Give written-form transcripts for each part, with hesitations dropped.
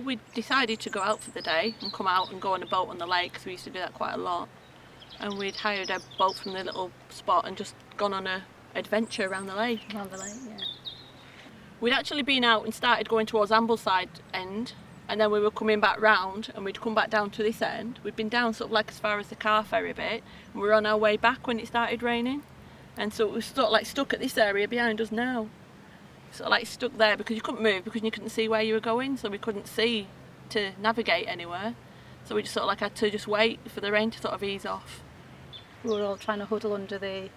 we decided to go out for the day and come out and go on a boat on the lake, because we used to do that quite a lot. And we'd hired a boat from the little spot and just gone on a adventure around the lake. Around the lake, yeah. We'd actually been out and started going towards Ambleside end, and then we were coming back round and we'd come back down to this end. We'd been down sort of like as far as the car ferry bit, and we were on our way back when it started raining. And so it was sort of like stuck at this area behind us now. Sort of like stuck there because you couldn't move, because you couldn't see where you were going, so we couldn't see to navigate anywhere. So we just sort of like had to just wait for the rain to sort of ease off. We were all trying to huddle under the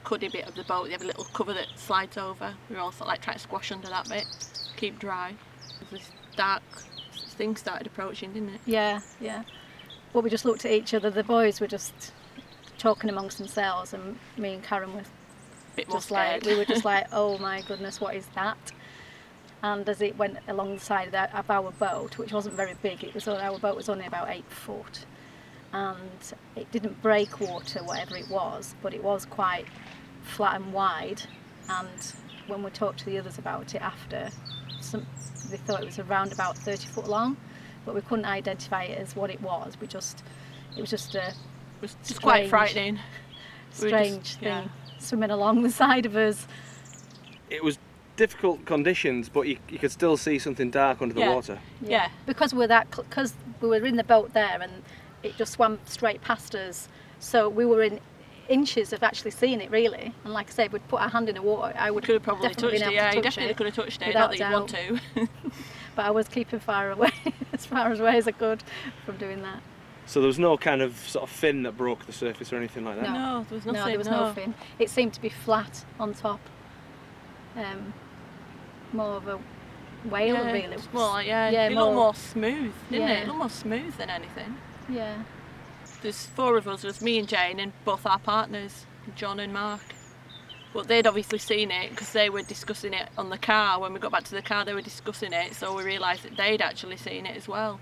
cuddy bit of the boat. They have a little cover that slides over. We were all sort of like trying to squash under that bit, keep dry. This dark thing started approaching, didn't it? Yeah, yeah. Well, we just looked at each other. The boys were just talking amongst themselves, and me and Karen were Bit more just like, scared. we were just like, oh my goodness, what is that? And as it went along the side of our boat, which wasn't very big, our boat was only about 8 foot, and it didn't break water, whatever it was, but it was quite flat and wide. And when we talked to the others about it after, they thought it was around about 30 foot long, but we couldn't identify it as what it was. It was just quite frightening. Strange thing swimming along the side of us. It was difficult conditions, but you could still see something dark under the water. Yeah. Because because we were in the boat there, and it just swam straight past us, so we were in inches of actually seeing it, really. And like I said, we'd put our hand in the water, I would could have probably definitely touched it. been able to You touch definitely could have touched it. without Not that you'd want to. But I was keeping far away, as far away as I could from doing that. So there was no kind of sort of fin that broke the surface or anything like that? No, there was nothing. No, there was no fin. It seemed to be flat on top. More of a whale, really. It was more like, it more, looked more smooth, didn't Yeah. it? It looked more smooth than anything. Yeah. There's 4 of us. There's me and Jane and both our partners, John and Mark. But they'd obviously seen it because they were discussing it on the car. When we got back to the car, they were discussing it, so we realised that they'd actually seen it as well.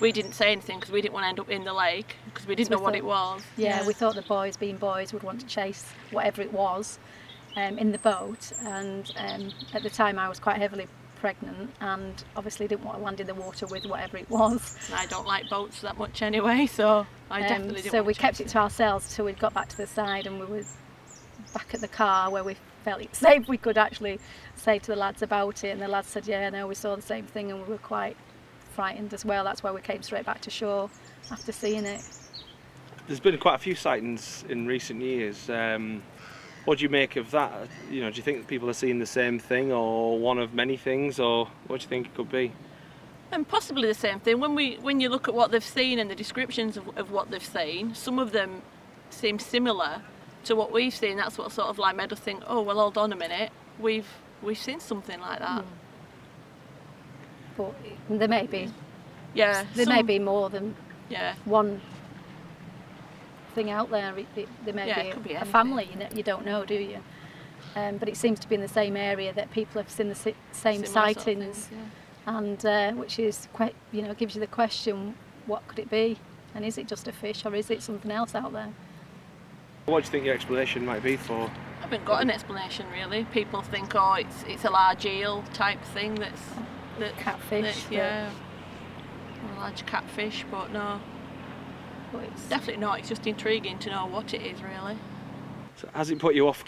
We didn't say anything because we didn't want to end up in the lake, because we didn't know what it was. Yeah, we thought the boys, being boys, would want to chase whatever it was in the boat. And at the time I was quite heavily pregnant, and obviously didn't want to land in the water with whatever it was. And I don't like boats that much anyway, so I definitely didn't So want we to kept it to ourselves till we'd got back to the side, and we were back at the car where we felt it safe. We could actually say to the lads about it, and the lads said, yeah, no, we saw the same thing, and we were quite frightened as well. That's why we came straight back to shore after seeing it. There's been quite a few sightings in recent years. What do you make of that? Do you think that people are seeing the same thing, or one of many things, or what do you think it could be? And possibly the same thing. When you look at what they've seen and the descriptions of what they've seen, some of them seem similar to what we've seen. That's what sort of like made us think, oh well, hold on a minute, we've seen something like that. But there may be. Yeah. There may be more than one thing out there. There may it could be be a anything. family. You don't know, do you? But it seems to be in the same area that people have seen the same Similar sightings, sort of things, and which is quite, gives you the question: what could it be? And is it just a fish, or is it something else out there? What do you think your explanation might be for? I haven't got an explanation really. People think, oh, it's a large eel type thing that's Catfish. a large catfish, but no, But it's definitely not. It's just intriguing to know what it is really. So has it put you off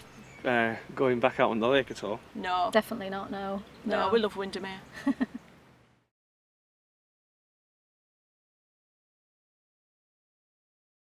going back out on the lake at all? No, definitely not. No. we love Windermere.